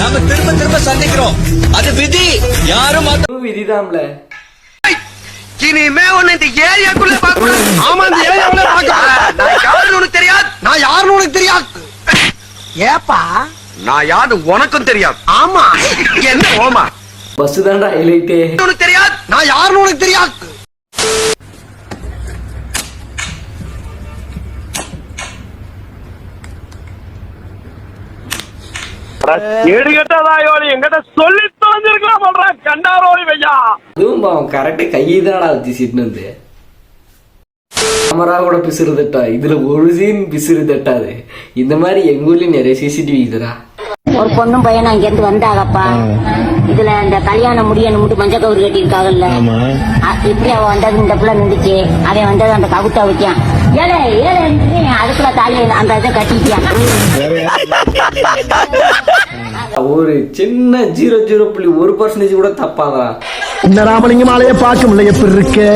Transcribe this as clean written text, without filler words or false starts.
நாம திரும்ப திரும்ப சந்திக்கிறோம். அது விதி. யாரும் விதிதான்ல. இனிமே ஒண்ணு இந்த ஏரியாக்குள்ள பாக்க. ஆமா, இந்த ஏரியாக்குள்ள பாக்க. நான் யாருன்னு உனக்கு தெரியாது. நான் யாருன்னு உனக்கு தெரியாது. ஏப்பா நான் யாரு உனக்கும் தெரியாது. ஆமா, என்ன ஓமா பஸ் தான்டா ஹைலைட்டே. உனக்கு தெரியாது. நான் யாருன்னு உனக்கு தெரியாது. எங்கிட்ட சொல்லி தொலைஞ்சிருக்கலாம் கண்டாரோடி வையா. அதுவும் அவன் கரெக்டா கையதாடா வச்சு சிட்டு வந்து கேமரா கூட பிசுறு தட்டா. இதுல ஒரு சீன் பிசுறு தட்டாது. இந்த மாதிரி எங்க ஊர்லயும் நிறைய சிசிடிவி இதுடா. ஒரு பொண்ணும் பையனும் அங்க இருந்து வந்தாகப்பா. இதுல இந்த கல்யாணம் முடியணும் மஞ்சள் கவுரு கட்டிருக்காங்கல்ல, இப்படி அவ வந்தது இந்த பிள்ளை நின்றுச்சு. அவன் வந்தது அந்த கவுத்தா வச்சான். ஏழை ஏழை அதுக்குள்ள தாலியை அந்த இதை கட்டிட்டான். ஒரு சின்ன 0.0.1% கூட தப்பாதான். இந்த ராமலிங்கம் ஆலைய பார்க்க முடியல எப்படி இருக்கு.